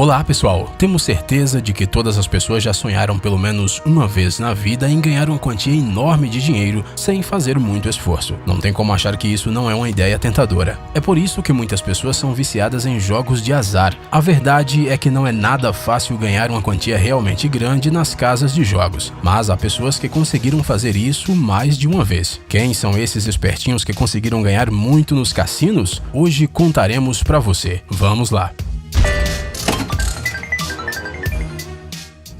Olá pessoal, temos certeza de que todas as pessoas já sonharam pelo menos uma vez na vida em ganhar uma quantia enorme de dinheiro sem fazer muito esforço. Não tem como achar que isso não é uma ideia tentadora. É por isso que muitas pessoas são viciadas em jogos de azar. A verdade é que não é nada fácil ganhar uma quantia realmente grande nas casas de jogos, mas há pessoas que conseguiram fazer isso mais de uma vez. Quem são esses espertinhos que conseguiram ganhar muito nos cassinos? Hoje contaremos pra você. Vamos lá!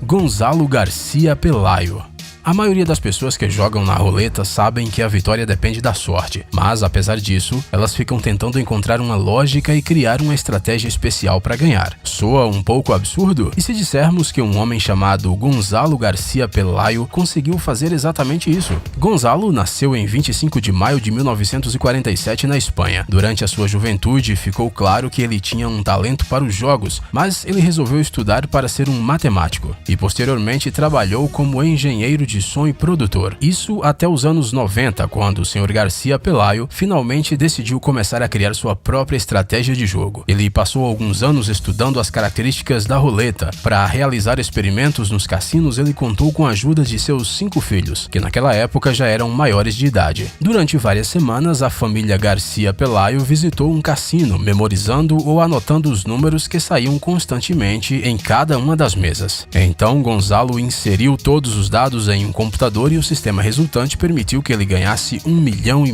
Gonzalo Garcia Pelayo. A maioria das pessoas que jogam na roleta sabem que a vitória depende da sorte, mas apesar disso, elas ficam tentando encontrar uma lógica e criar uma estratégia especial para ganhar. Soa um pouco absurdo? E se dissermos que um homem chamado Gonzalo Garcia Pelayo conseguiu fazer exatamente isso? Gonzalo nasceu em 25 de maio de 1947 na Espanha. Durante a sua juventude, ficou claro que ele tinha um talento para os jogos, mas ele resolveu estudar para ser um matemático e posteriormente trabalhou como engenheiro de som e produtor. Isso até os anos 90, quando o Sr. Garcia Pelayo finalmente decidiu começar a criar sua própria estratégia de jogo. Ele passou alguns anos estudando as características da roleta. Para realizar experimentos nos cassinos, ele contou com a ajuda de seus 5 filhos, que naquela época já eram maiores de idade. Durante várias semanas, a família Garcia Pelayo visitou um cassino, memorizando ou anotando os números que saíam constantemente em cada uma das mesas. Então, Gonzalo inseriu todos os dados em um computador e o sistema resultante permitiu que ele ganhasse $1,5 milhão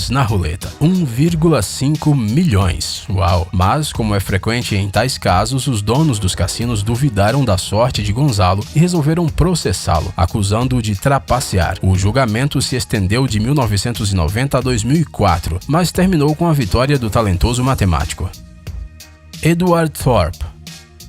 na roleta. 1,5 milhões. Uau! Mas, como é frequente em tais casos, os donos dos cassinos duvidaram da sorte de Gonzalo e resolveram processá-lo, acusando-o de trapacear. O julgamento se estendeu de 1990 a 2004, mas terminou com a vitória do talentoso matemático. Edward Thorp.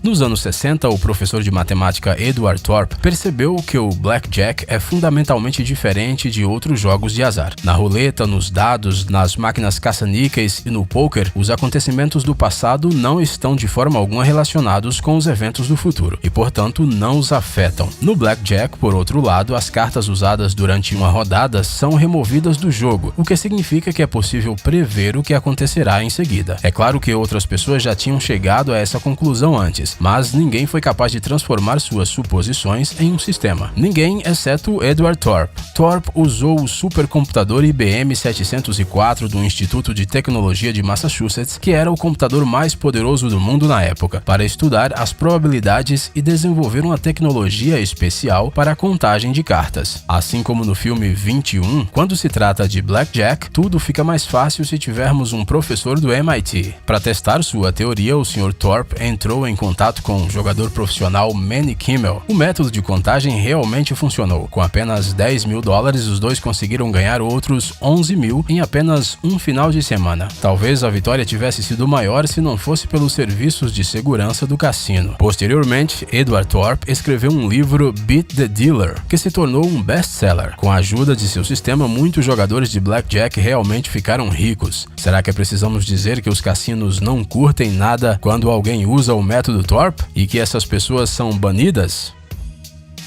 Nos anos 60, o professor de matemática Edward Thorp percebeu que o blackjack é fundamentalmente diferente de outros jogos de azar. Na roleta, nos dados, nas máquinas caça-níqueis e no poker, os acontecimentos do passado não estão de forma alguma relacionados com os eventos do futuro e, portanto, não os afetam. No blackjack, por outro lado, as cartas usadas durante uma rodada são removidas do jogo, o que significa que é possível prever o que acontecerá em seguida. É claro que outras pessoas já tinham chegado a essa conclusão antes, mas ninguém foi capaz de transformar suas suposições em um sistema. Ninguém, exceto Edward Thorp. Thorp usou o supercomputador IBM 704 do Instituto de Tecnologia de Massachusetts, que era o computador mais poderoso do mundo na época, para estudar as probabilidades e desenvolver uma tecnologia especial para a contagem de cartas. Assim como no filme 21, quando se trata de blackjack, tudo fica mais fácil se tivermos um professor do MIT. Para testar sua teoria, o Sr. Thorp entrou em contato com o jogador profissional Manny Kimmel. O método de contagem realmente funcionou. Com apenas $10 mil, os dois conseguiram ganhar outros 11 mil em apenas um final de semana. Talvez a vitória tivesse sido maior se não fosse pelos serviços de segurança do cassino. Posteriormente, Edward Thorp escreveu um livro, Beat the Dealer, que se tornou um best-seller. Com a ajuda de seu sistema, muitos jogadores de blackjack realmente ficaram ricos. Será que precisamos dizer que os cassinos não curtem nada quando alguém usa o método Thorp e que essas pessoas são banidas?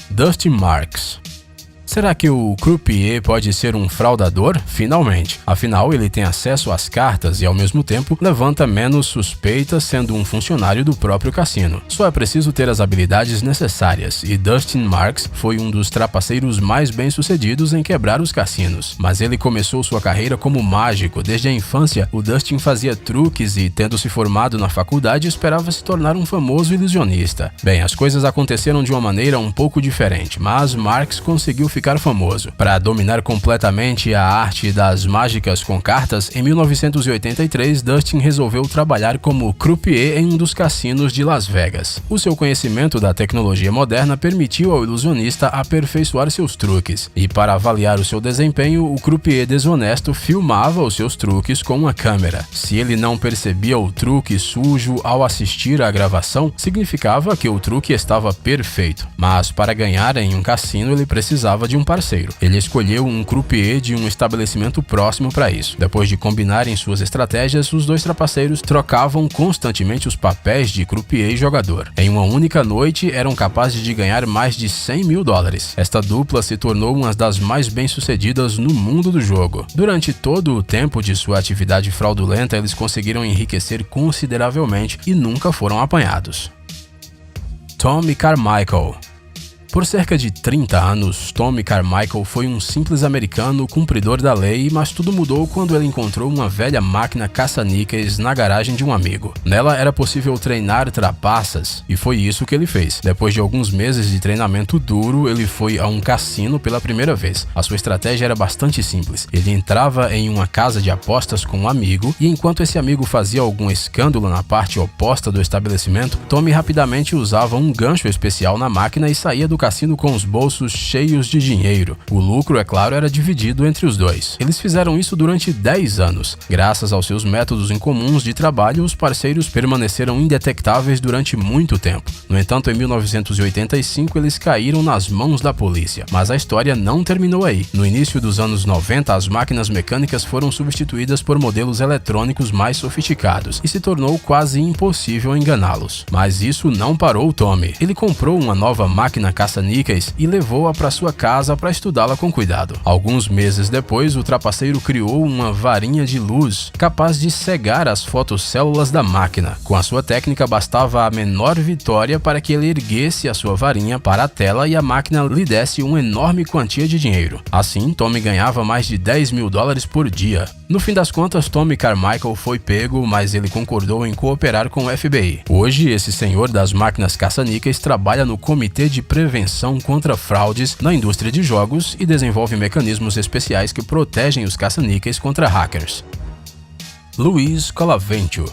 Dustin Marks. Será que o croupier pode ser um fraudador? Finalmente. Afinal, ele tem acesso às cartas e, ao mesmo tempo, levanta menos suspeitas sendo um funcionário do próprio cassino. Só é preciso ter as habilidades necessárias, e Dustin Marks foi um dos trapaceiros mais bem-sucedidos em quebrar os cassinos. Mas ele começou sua carreira como mágico. Desde a infância, o Dustin fazia truques e, tendo se formado na faculdade, esperava se tornar um famoso ilusionista. Bem, as coisas aconteceram de uma maneira um pouco diferente, mas Marks conseguiu ficar famoso. Para dominar completamente a arte das mágicas com cartas, em 1983, Dustin resolveu trabalhar como croupier em um dos cassinos de Las Vegas. O seu conhecimento da tecnologia moderna permitiu ao ilusionista aperfeiçoar seus truques, e para avaliar o seu desempenho, o croupier desonesto filmava os seus truques com uma câmera. Se ele não percebia o truque sujo ao assistir à gravação, significava que o truque estava perfeito. Mas para ganhar em um cassino, ele precisava de de um parceiro. Ele escolheu um croupier de um estabelecimento próximo para isso. Depois de combinarem suas estratégias, os dois trapaceiros trocavam constantemente os papéis de croupier e jogador. Em uma única noite, eram capazes de ganhar mais de $100 mil. Esta dupla se tornou uma das mais bem-sucedidas no mundo do jogo. Durante todo o tempo de sua atividade fraudulenta, eles conseguiram enriquecer consideravelmente e nunca foram apanhados. Tommy Carmichael. Por cerca de 30 anos, Tommy Carmichael foi um simples americano cumpridor da lei, mas tudo mudou quando ele encontrou uma velha máquina caça-níqueis na garagem de um amigo. Nela era possível treinar trapaças, e foi isso que ele fez. Depois de alguns meses de treinamento duro, ele foi a um cassino pela primeira vez. A sua estratégia era bastante simples. Ele entrava em uma casa de apostas com um amigo, e enquanto esse amigo fazia algum escândalo na parte oposta do estabelecimento, Tommy rapidamente usava um gancho especial na máquina e saía do cassino com os bolsos cheios de dinheiro. O lucro, é claro, era dividido entre os dois. Eles fizeram isso durante 10 anos. Graças aos seus métodos incomuns de trabalho, os parceiros permaneceram indetectáveis durante muito tempo. No entanto, em 1985, eles caíram nas mãos da polícia. Mas a história não terminou aí. No início dos anos 90, as máquinas mecânicas foram substituídas por modelos eletrônicos mais sofisticados e se tornou quase impossível enganá-los. Mas isso não parou Tommy. Ele comprou uma nova máquina caça-níqueis e levou-a para sua casa para estudá-la com cuidado. Alguns meses depois, o trapaceiro criou uma varinha de luz capaz de cegar as fotocélulas da máquina. Com a sua técnica, bastava a menor vitória para que ele erguesse a sua varinha para a tela e a máquina lhe desse uma enorme quantia de dinheiro. Assim, Tommy ganhava mais de $10 mil por dia. No fim das contas, Tommy Carmichael foi pego, mas ele concordou em cooperar com o FBI. Hoje, esse senhor das máquinas caça-níqueis trabalha no Comitê de Prevenção contra Fraudes na indústria de jogos e desenvolve mecanismos especiais que protegem os caça-níqueis contra hackers. Luis Colavento.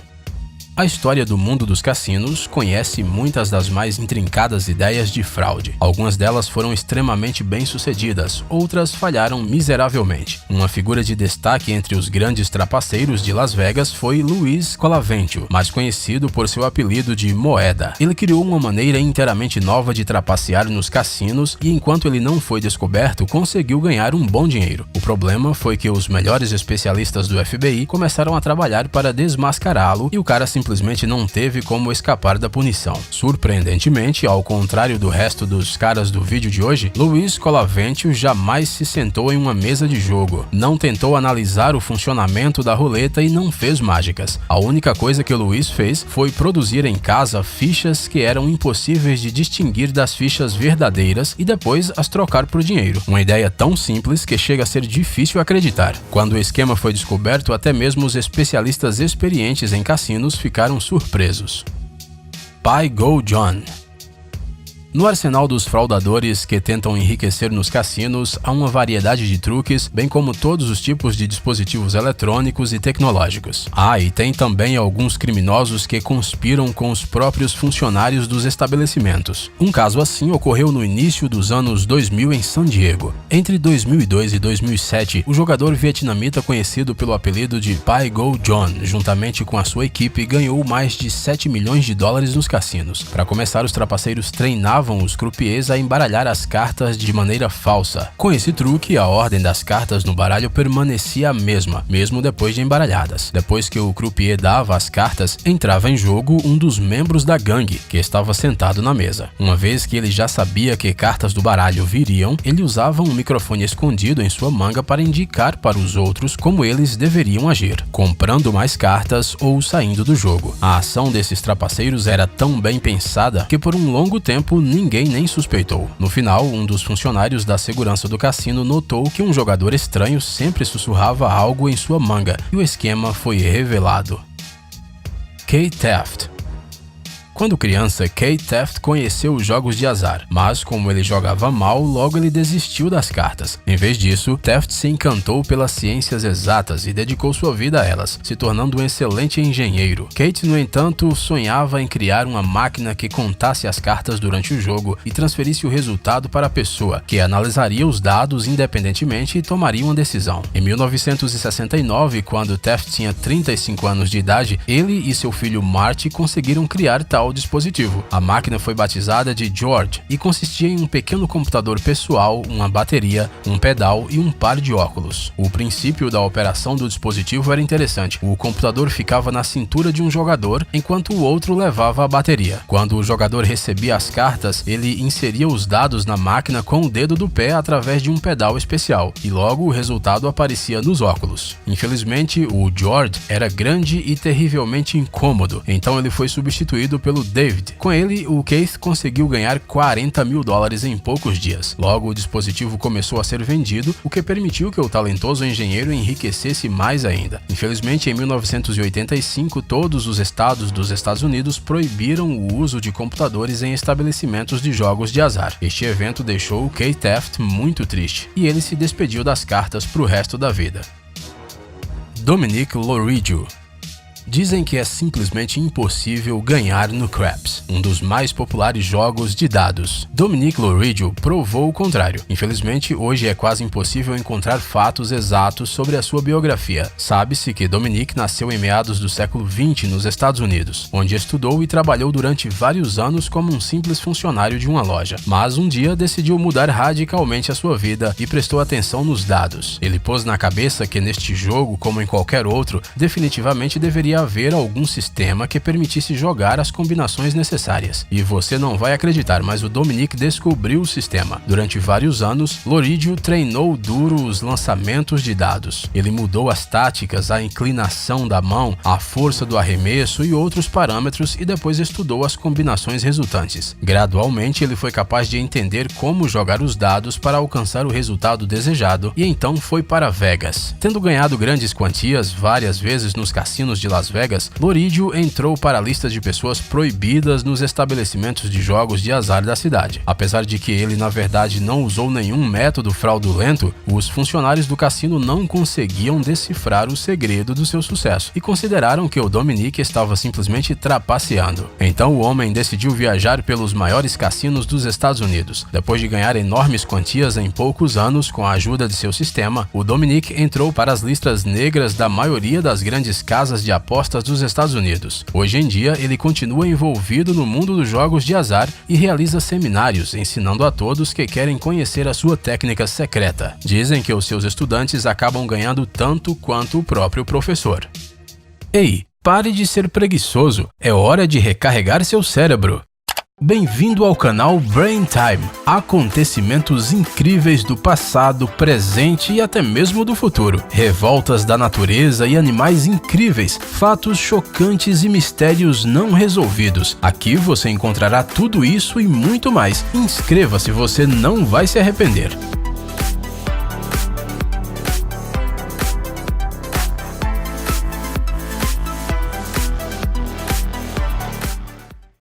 A história do mundo dos cassinos conhece muitas das mais intrincadas ideias de fraude. Algumas delas foram extremamente bem-sucedidas, outras falharam miseravelmente. Uma figura de destaque entre os grandes trapaceiros de Las Vegas foi Luis Colavento, mais conhecido por seu apelido de Moeda. Ele criou uma maneira inteiramente nova de trapacear nos cassinos e, enquanto ele não foi descoberto, conseguiu ganhar um bom dinheiro. O problema foi que os melhores especialistas do FBI começaram a trabalhar para desmascará-lo e o cara simplesmente não teve como escapar da punição. Surpreendentemente, ao contrário do resto dos caras do vídeo de hoje, Luis Colavento jamais se sentou em uma mesa de jogo, não tentou analisar o funcionamento da roleta e não fez mágicas. A única coisa que o Luis fez foi produzir em casa fichas que eram impossíveis de distinguir das fichas verdadeiras e depois as trocar por dinheiro. Uma ideia tão simples que chega a ser difícil acreditar. Quando o esquema foi descoberto, até mesmo os especialistas experientes em cassinos ficaram surpresos. Pai Go John. No arsenal dos fraudadores que tentam enriquecer nos cassinos, há uma variedade de truques, bem como todos os tipos de dispositivos eletrônicos e tecnológicos. E tem também alguns criminosos que conspiram com os próprios funcionários dos estabelecimentos. Um caso assim ocorreu no início dos anos 2000 em San Diego. Entre 2002 e 2007, o jogador vietnamita conhecido pelo apelido de Pai Go John, juntamente com a sua equipe, ganhou mais de $7 milhões nos cassinos. Para começar, os trapaceiros treinavam os croupiers a embaralhar as cartas de maneira falsa. Com esse truque, a ordem das cartas no baralho permanecia a mesma, mesmo depois de embaralhadas. Depois que o croupier dava as cartas, entrava em jogo um dos membros da gangue, que estava sentado na mesa. Uma vez que ele já sabia que cartas do baralho viriam, ele usava um microfone escondido em sua manga para indicar para os outros como eles deveriam agir, comprando mais cartas ou saindo do jogo. A ação desses trapaceiros era tão bem pensada que por um longo tempo ninguém nem suspeitou. No final, um dos funcionários da segurança do cassino notou que um jogador estranho sempre sussurrava algo em sua manga e o esquema foi revelado. Kate Taft. Quando criança, Kate Taft conheceu os jogos de azar, mas como ele jogava mal, logo ele desistiu das cartas. Em vez disso, Taft se encantou pelas ciências exatas e dedicou sua vida a elas, se tornando um excelente engenheiro. Kate, no entanto, sonhava em criar uma máquina que contasse as cartas durante o jogo e transferisse o resultado para a pessoa, que analisaria os dados independentemente e tomaria uma decisão. Em 1969, quando Taft tinha 35 anos de idade, ele e seu filho Marty conseguiram criar tal ao dispositivo. A máquina foi batizada de George e consistia em um pequeno computador pessoal, uma bateria, um pedal e um par de óculos. O princípio da operação do dispositivo era interessante. O computador ficava na cintura de um jogador, enquanto o outro levava a bateria. Quando o jogador recebia as cartas, ele inseria os dados na máquina com o dedo do pé através de um pedal especial, e logo o resultado aparecia nos óculos. Infelizmente, o George era grande e terrivelmente incômodo, então ele foi substituído pelo David. Com ele, o Keith conseguiu ganhar $40 mil em poucos dias. Logo, o dispositivo começou a ser vendido, o que permitiu que o talentoso engenheiro enriquecesse mais ainda. Infelizmente, em 1985, todos os estados dos Estados Unidos proibiram o uso de computadores em estabelecimentos de jogos de azar. Este evento deixou o Keith Taft muito triste, e ele se despediu das cartas para o resto da vida. Dominic Loridio. Dizem que é simplesmente impossível ganhar no Craps, um dos mais populares jogos de dados. Dominic Loridio provou o contrário. Infelizmente, hoje é quase impossível encontrar fatos exatos sobre a sua biografia. Sabe-se que Dominic nasceu em meados do século XX nos Estados Unidos, onde estudou e trabalhou durante vários anos como um simples funcionário de uma loja. Mas um dia decidiu mudar radicalmente a sua vida e prestou atenção nos dados. Ele pôs na cabeça que neste jogo, como em qualquer outro, definitivamente deveria haver algum sistema que permitisse jogar as combinações necessárias. E você não vai acreditar, mas o Dominic descobriu o sistema. Durante vários anos, Loridio treinou duro os lançamentos de dados. Ele mudou as táticas, a inclinação da mão, a força do arremesso e outros parâmetros e depois estudou as combinações resultantes. Gradualmente, ele foi capaz de entender como jogar os dados para alcançar o resultado desejado e então foi para Vegas. Tendo ganhado grandes quantias várias vezes nos cassinos de Las Vegas, Loridio entrou para a lista de pessoas proibidas nos estabelecimentos de jogos de azar da cidade. Apesar de que ele na verdade não usou nenhum método fraudulento, os funcionários do cassino não conseguiam decifrar o segredo do seu sucesso e consideraram que o Dominic estava simplesmente trapaceando. Então o homem decidiu viajar pelos maiores cassinos dos Estados Unidos. Depois de ganhar enormes quantias em poucos anos com a ajuda de seu sistema, o Dominic entrou para as listas negras da maioria das grandes casas de apostas dos Estados Unidos. Hoje em dia, ele continua envolvido no mundo dos jogos de azar e realiza seminários ensinando a todos que querem conhecer a sua técnica secreta. Dizem que os seus estudantes acabam ganhando tanto quanto o próprio professor. Ei, pare de ser preguiçoso, é hora de recarregar seu cérebro. Bem-vindo ao canal Brain Time. Acontecimentos incríveis do passado, presente e até mesmo do futuro. Revoltas da natureza e animais incríveis, fatos chocantes e mistérios não resolvidos. Aqui você encontrará tudo isso e muito mais. Inscreva-se, você não vai se arrepender.